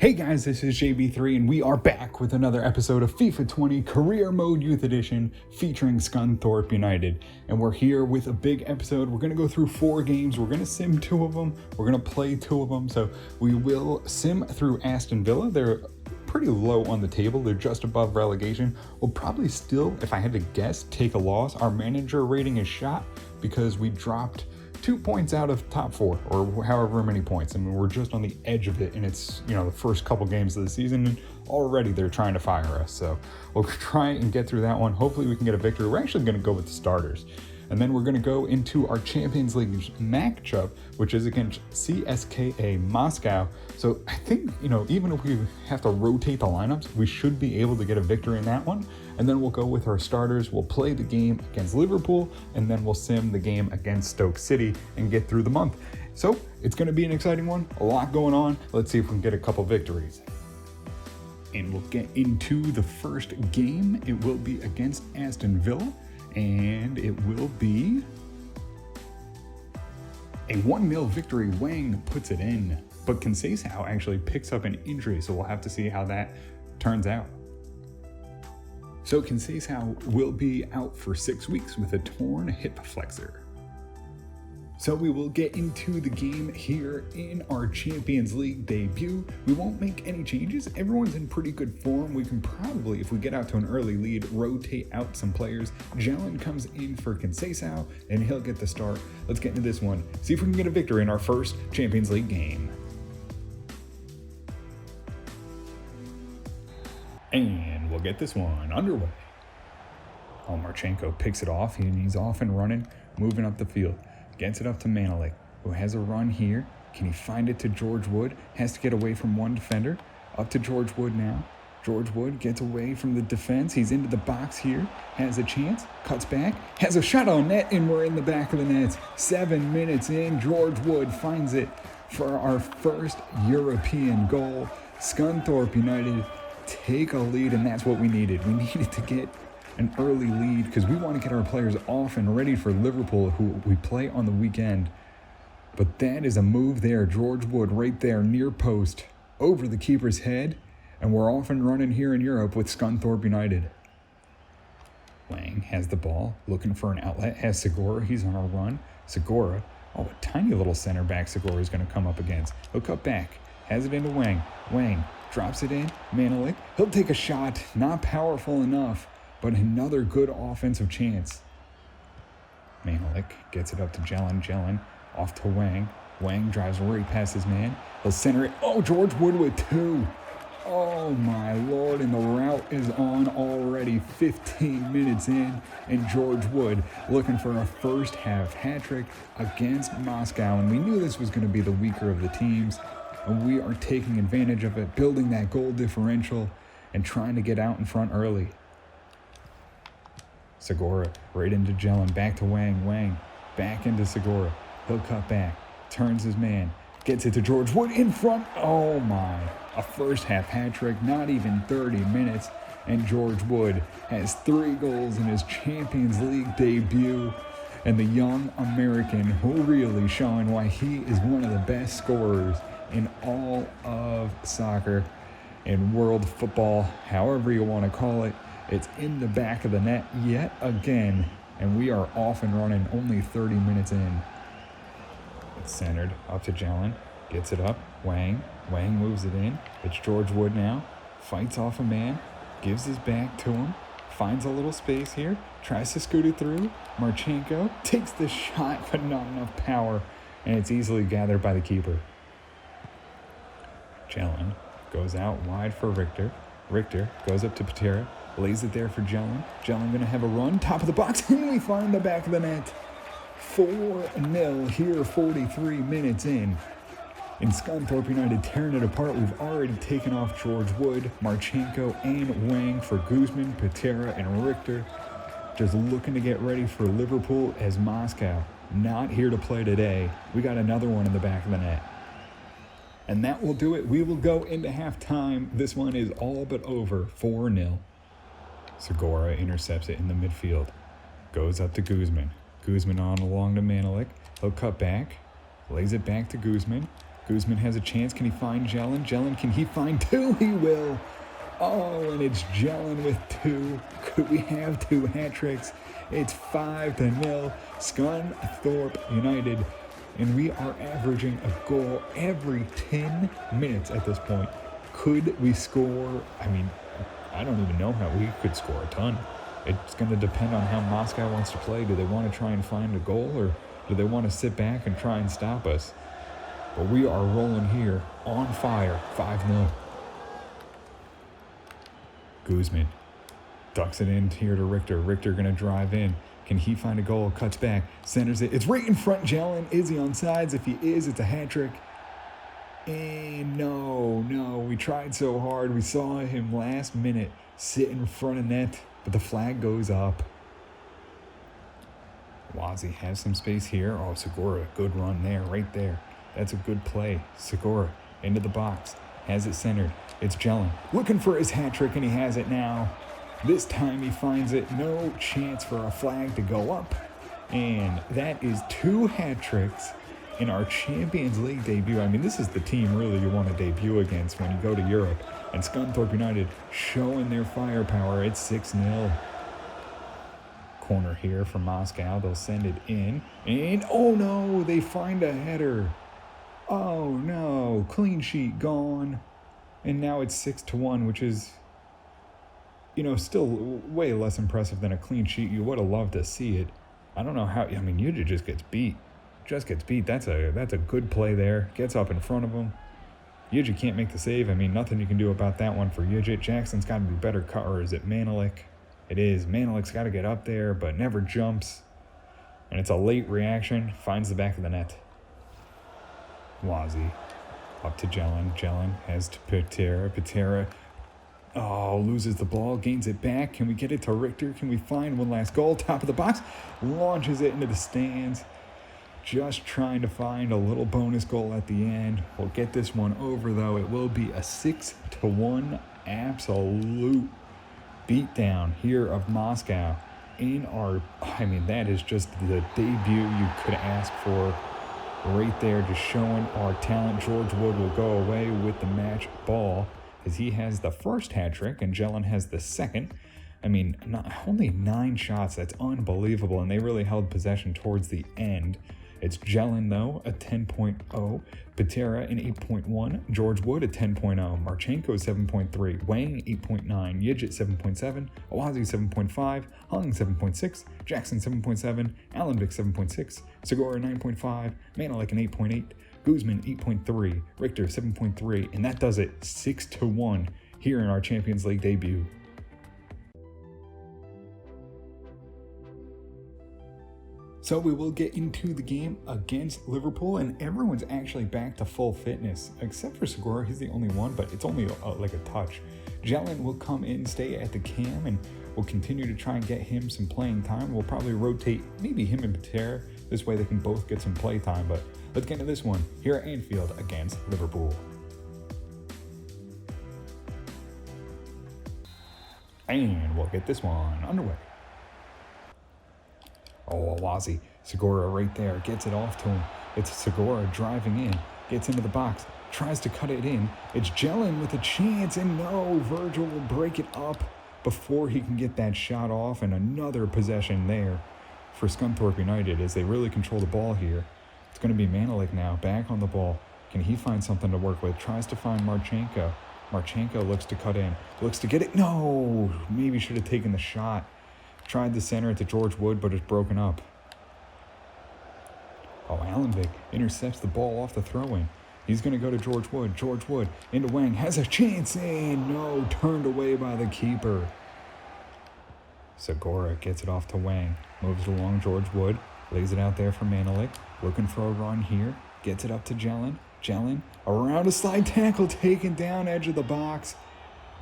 Hey guys, this is JB3 and we are back with another episode of FIFA 20 Career Mode Youth Edition featuring Scunthorpe United. And we're here with a big episode. We're going to go through 4 games. We're going to sim 2 of them. We're going to play 2 of them. So we will sim through Aston Villa. They're pretty low on the table. They're just above relegation. We'll probably still, if I had to guess, take a loss. Our manager rating is shot because we dropped 2 points out of top 4 or however many points. I mean, we're just on the edge of it and it's, the first couple games of the season and already they're trying to fire us. So we'll try and get through that one. Hopefully we can get a victory. We're actually going to go with the starters. And then we're going to go into our Champions League matchup, which is against CSKA Moscow. So I think, even if we have to rotate the lineups, we should be able to get a victory in that one. And then we'll go with our starters. We'll play the game against Liverpool, and then we'll sim the game against Stoke City and get through the month. So it's going to be an exciting one. A lot going on. Let's see if we can get a couple victories. And we'll get into the first game. It will be against Aston Villa. And it will be a 1-0 victory. Wang puts it in, but Conceição actually picks up an injury, so we'll have to see how that turns out. So Conceição will be out for 6 weeks with a torn hip flexor. So we will get into the game here in our Champions League debut. We won't make any changes. Everyone's in pretty good form. We can probably, if we get out to an early lead, rotate out some players. Jalen comes in for Conceição, and he'll get the start. Let's get into this one. See if we can get a victory in our first Champions League game. And we'll get this one underway. Marchenko picks it off, and he's off and running, moving up the field. Gets it up to Manelik, who has a run here. Can he find it to George Wood? Has to get away from one defender. Up to George Wood now. George Wood gets away from the defense. He's into the box here. Has a chance. Cuts back. Has a shot on net, and we're in the back of the net. 7 minutes in, George Wood finds it for our first European goal. Scunthorpe United take a lead, and that's what we needed. We needed to get an early lead because we want to get our players off and ready for Liverpool, who we play on the weekend. But that is a move there. George Wood right there, near post, over the keeper's head, and we're off and running here in Europe with Scunthorpe United. Wang has the ball, looking for an outlet, has Segura, he's on a run. Segura, a tiny little center back Segura is going to come up against. He'll cut back, has it into Wang. Wang drops it in, Manelik, he'll take a shot, not powerful enough, but another good offensive chance. Manelik gets it up to Jelen, off to Wang. Wang drives right past his man. He'll center it. Oh, George Wood with 2. Oh my Lord, and the route is on already. 15 minutes in, and George Wood looking for a first half hat trick against Moscow. And we knew this was going to be the weaker of the teams, and we are taking advantage of it, building that goal differential and trying to get out in front early. Segura right into Jelen, back to Wang. Wang back into Segura. He'll cut back, turns his man, gets it to George Wood in front. Oh my, a first half hat trick, not even 30 minutes. And George Wood has 3 goals in his Champions League debut. And the young American really showing why he is one of the best scorers in all of soccer and world football, however you want to call it. It's in the back of the net yet again, and we are off and running only 30 minutes in. It's centered up to Jalen, gets it up, Wang moves it in. It's George Wood now, fights off a man, gives his back to him, finds a little space here, tries to scoot it through. Marchenko takes the shot, but not enough power, and it's easily gathered by the keeper. Jelen goes out wide for Richter. Richter goes up to Patera. Lays it there for Jelen. Jelen going to have a run. Top of the box. And we find the back of the net. 4-0 here, 43 minutes in. In Scunthorpe United tearing it apart. We've already taken off George Wood, Marchenko, and Wang for Guzman, Patera, and Richter. Just looking to get ready for Liverpool as Moscow. Not here to play today. We got another one in the back of the net. And that will do it. We will go into halftime. This one is all but over. 4-0. Segura intercepts it in the midfield. Goes up to Guzman. Guzman on along to Manelik. He'll cut back. Lays it back to Guzman. Guzman has a chance. Can he find Jelen? Jelen, can he find two? He will. Oh, and it's Jelen with two. Could we have two hat tricks? It's 5-0, Scunthorpe United. And we are averaging a goal every 10 minutes at this point. Could we score? I mean, I don't even know how we could score a ton. It's going to depend on how Moscow wants to play. Do they want to try and find a goal, or do they want to sit back and try and stop us? But we are rolling here, on fire, 5-0. Guzman ducks it in here to Richter. Richter going to drive in. Can he find a goal? Cuts back, centers it. It's right in front, Jelen. Is he onside? If he is, it's a hat trick. And no, we tried so hard. We saw him last minute sit in front of net, but the flag goes up. Wazi has some space here. Oh, Segura, good run there, right there. That's a good play. Segura into the box, has it centered. It's Jelen looking for his hat trick, and he has it now. This time he finds it. No chance for a flag to go up. And that is 2 hat tricks in our Champions League debut. I mean, this is the team really you want to debut against when you go to Europe. And Scunthorpe United showing their firepower. It's 6-0. Corner here from Moscow. They'll send it in. And, oh no, they find a header. Oh no, clean sheet gone. And now it's 6-1, which is, still way less impressive than a clean sheet. You would have loved to see it. I don't know how. I mean, Yuja just gets beat. That's a good play there. Gets up in front of him. Yuja can't make the save. I mean, nothing you can do about that one for Yuja. Jackson's got to be better cut, or is it Manelik? It is. Manelik's got to get up there, but never jumps. And it's a late reaction. Finds the back of the net. Wazi up to Jelen. Jelen has to Patera. Patera loses the ball, gains it back. Can we get it to Richter? Can we find one last goal? Top of the box, launches it into the stands. Just trying to find a little bonus goal at the end. We'll get this one over, though. It will be a 6-1 absolute beatdown here of Moscow in that is just the debut you could ask for right there, just showing our talent. George Wood will go away with the match ball, as he has the first hat trick and Jelen has the second. I mean, only 9 shots. That's unbelievable, and they really held possession towards the end. It's Jelen, though, a 10.0. Patera, an 8.1. George Wood, a 10.0. Marchenko, 7.3. Wang, 8.9. Yijit, 7.7. Awazi, 7.5. Hung, 7.6. Jackson, 7.7. Allenvik, 7.6. Segura, 9.5. Manelik, an 8.8. Guzman, 8.3. Richter, 7.3. And that does it, 6-1 here in our Champions League debut. So we will get into the game against Liverpool, and everyone's actually back to full fitness, except for Segura. He's the only one, but it's only like a touch. Jelen will come in, stay at the cam, and we'll continue to try and get him some playing time. We'll probably rotate maybe him and Patera. This way they can both get some play time, but let's get into this one here at Anfield against Liverpool. And we'll get this one underway. Oh, Awazi. Segura right there. Gets it off to him. It's Segura driving in. Gets into the box. Tries to cut it in. It's Jelen with a chance. And no, Virgil will break it up before he can get that shot off. And another possession there for Scunthorpe United as they really control the ball here. It's going to be Manelik now. Back on the ball. Can he find something to work with? Tries to find Marchenko. Marchenko looks to cut in. Looks to get it. No! Maybe should have taken the shot. Tried to center it to George Wood, but it's broken up. Oh, Allenvik intercepts the ball off the throw-in. He's going to go to George Wood. George Wood into Wang. Has a chance, and no, turned away by the keeper. Segura gets it off to Wang. Moves it along George Wood. Lays it out there for Manelik. Looking for a run here. Gets it up to Jelen. Jelen around a slide tackle. Taken down edge of the box.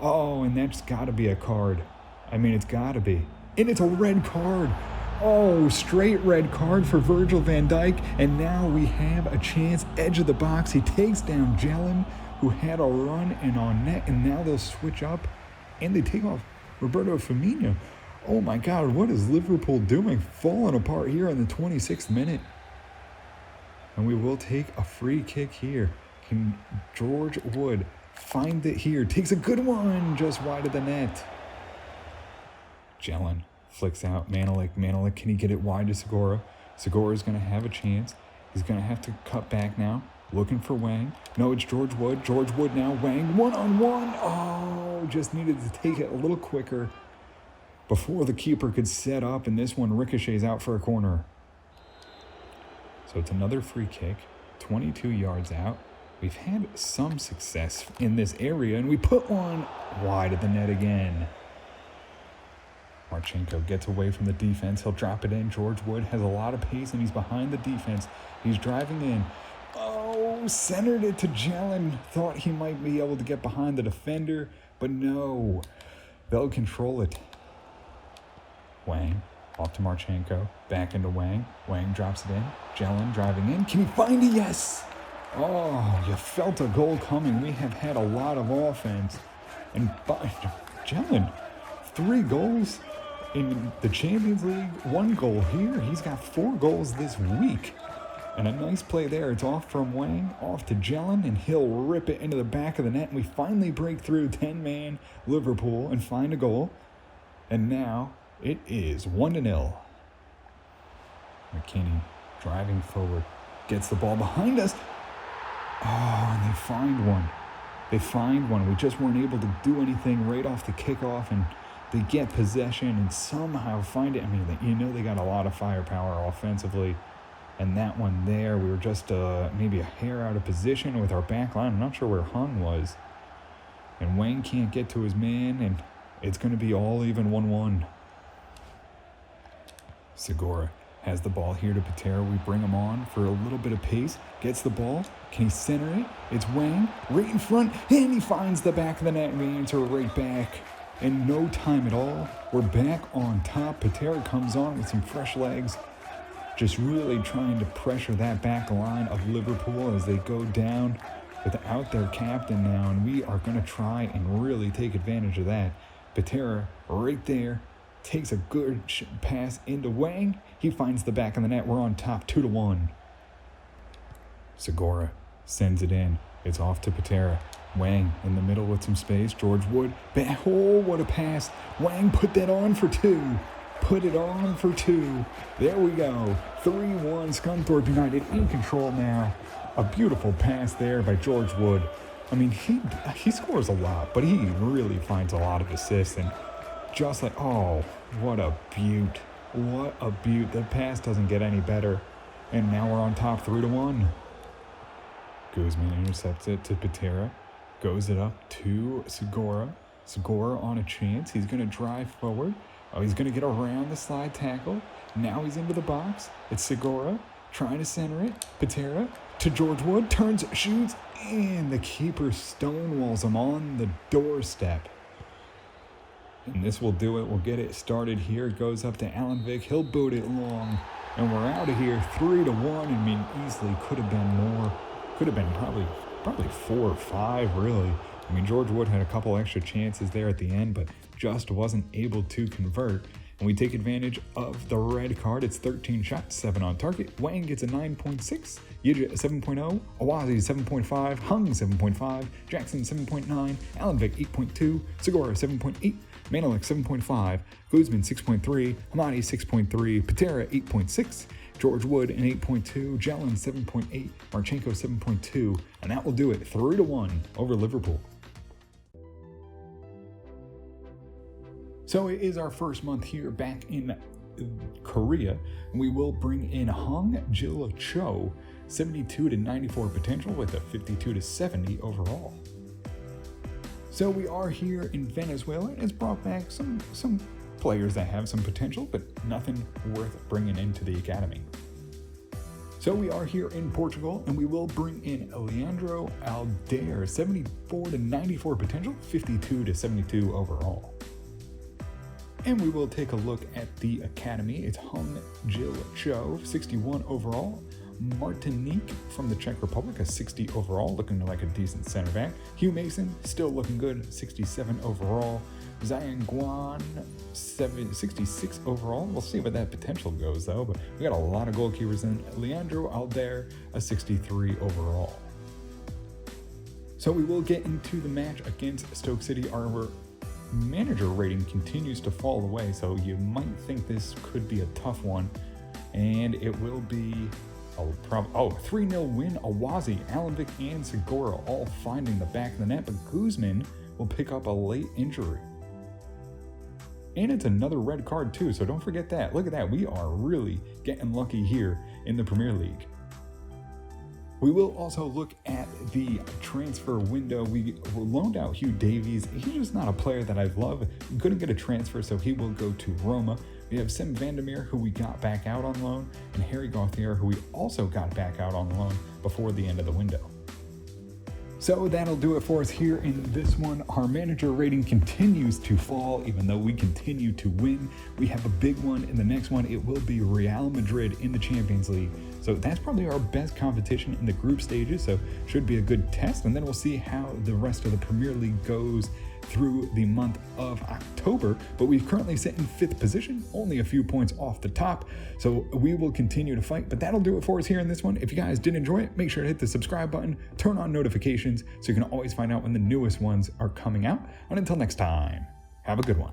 Oh, and that's got to be a card. I mean, it's got to be. And it's a red card. Oh, straight red card for Virgil van Dijk. And now we have a chance. Edge of the box. He takes down Jelen, who had a run and on net. And now they'll switch up. And they take off Roberto Firmino. Oh my God, what is Liverpool doing? Falling apart here in the 26th minute. And we will take a free kick here. Can George Wood find it here? Takes a good one just wide of the net. Jelen flicks out Manelik. Manelik, can he get it wide to Segura? Segura's going to have a chance. He's going to have to cut back now. Looking for Wang. No, it's George Wood. George Wood now. Wang one-on-one. Oh, just needed to take it a little quicker before the keeper could set up, and this one ricochets out for a corner. So it's another free kick, 22 yards out. We've had some success in this area, and we put one wide of the net again. Marchenko gets away from the defense. He'll drop it in. George Wood has a lot of pace, and he's behind the defense. He's driving in. Oh, centered it to Jelen. Thought he might be able to get behind the defender, but no. They'll control it. Wang off to Marchenko. Back into Wang. Wang drops it in. Jelen driving in. Can he find it? Yes. Oh, you felt a goal coming. We have had a lot of offense. And Jelen, 3 goals in the Champions League, 1 goal here. He's got 4 goals this week. And a nice play there. It's off from Wang, off to Jelen, and he'll rip it into the back of the net. And we finally break through 10-man Liverpool and find a goal. And now it is 1-0. McKinney driving forward, gets the ball behind us. Oh, and they find one. They find one. We just weren't able to do anything right off the kickoff, and they get possession and somehow find it. I mean, you know they got a lot of firepower offensively. And that one there, we were just maybe a hair out of position with our back line. I'm not sure where Hung was. And Wang can't get to his man, and it's going to be all even 1-1. Segura has the ball here to Patera. We bring him on for a little bit of pace. Gets the ball. Can he center it? It's Wang right in front, and he finds the back of the net, and we answer right back. In no time at all, we're back on top. Patera comes on with some fresh legs, just really trying to pressure that back line of Liverpool as they go down without their captain now, and we are going to try and really take advantage of that. Patera right there takes a good pass into Wang. He finds the back of the net. We're on top 2-1. Segura sends it in. It's off to Patera. Wang in the middle with some space. George Wood. Oh, what a pass. Wang put that on for 2. Put it on for 2. There we go. 3-1. Scunthorpe United in control now. A beautiful pass there by George Wood. I mean, he scores a lot, but he really finds a lot of assists. And just like, oh, what a beaut. What a beaut. The pass doesn't get any better. And now we're on top 3-1. Guzman intercepts it to Patera. Goes it up to Segura. Segura on a chance. He's going to drive forward. Oh, he's going to get around the slide tackle. Now he's into the box. It's Segura trying to center it. Patera to George Wood. Turns, shoots, and the keeper stonewalls him on the doorstep. And this will do it. We'll get it started here. It goes up to Alan Vick. He'll boot it long. And we're out of here 3-1. I mean, easily could have been more. Could have been probably 4 or 5, really. I mean, George Wood had a couple extra chances there at the end, but just wasn't able to convert. And we take advantage of the red card. It's 13 shots, 7 on target. Wang gets a 9.6, Yija 7.0, Awazi 7.5, Hung 7.5, Jackson 7.9, Alan Vick 8.2, Segura 7.8, Manelik 7.5, Guzman 6.3, Hamadi 6.3, Patera 8.6, George Wood an 8.2, Jelen 7.8, Marchenko 7.2, and that will do it 3-1 over Liverpool. So it is our first month here back in Korea, and we will bring in Hong Jil Cho, 72-94 potential with a 52-70 overall. So we are here in Venezuela, and it's brought back some players that have some potential, but nothing worth bringing into the academy. So we are here in Portugal, and we will bring in Leandro Aldair, 74-94 potential, 52-72 overall. And we will take a look at the academy. It's Hung Jil Cho, 61 overall. Martinique from the Czech Republic, a 60 overall, looking like a decent center back. Hugh Mason, still looking good, 67 overall. Zion Guan, 66 overall. We'll see where that potential goes, though, but we got a lot of goalkeepers in. Leandro Aldair, a 63 overall. So we will get into the match against Stoke City. Our manager rating continues to fall away, so you might think this could be a tough one. And it will be a 3-0 win. Awazi, Alanvik, and Segura all finding the back of the net, but Guzman will pick up a late injury. And it's another red card too, so don't forget that. Look at that, we are really getting lucky here in the Premier League. We will also look at the transfer window. We loaned out Hugh Davies. He's just not a player that I love. Couldn't get a transfer, so he will go to Roma. We have Sim Vandermeer, who we got back out on loan, and Harry Gauthier, who we also got back out on loan before the end of the window. So that'll do it for us here in this one. Our manager rating continues to fall, even though we continue to win. We have a big one in the next one. It will be Real Madrid in the Champions League. So that's probably our best competition in the group stages, so should be a good test. And then we'll see how the rest of the Premier League goes through the month of October. But we currently sit in 5th position, only a few points off the top. So we will continue to fight, but that'll do it for us here in this one. If you guys did enjoy it, make sure to hit the subscribe button, turn on notifications so you can always find out when the newest ones are coming out. And until next time, have a good one.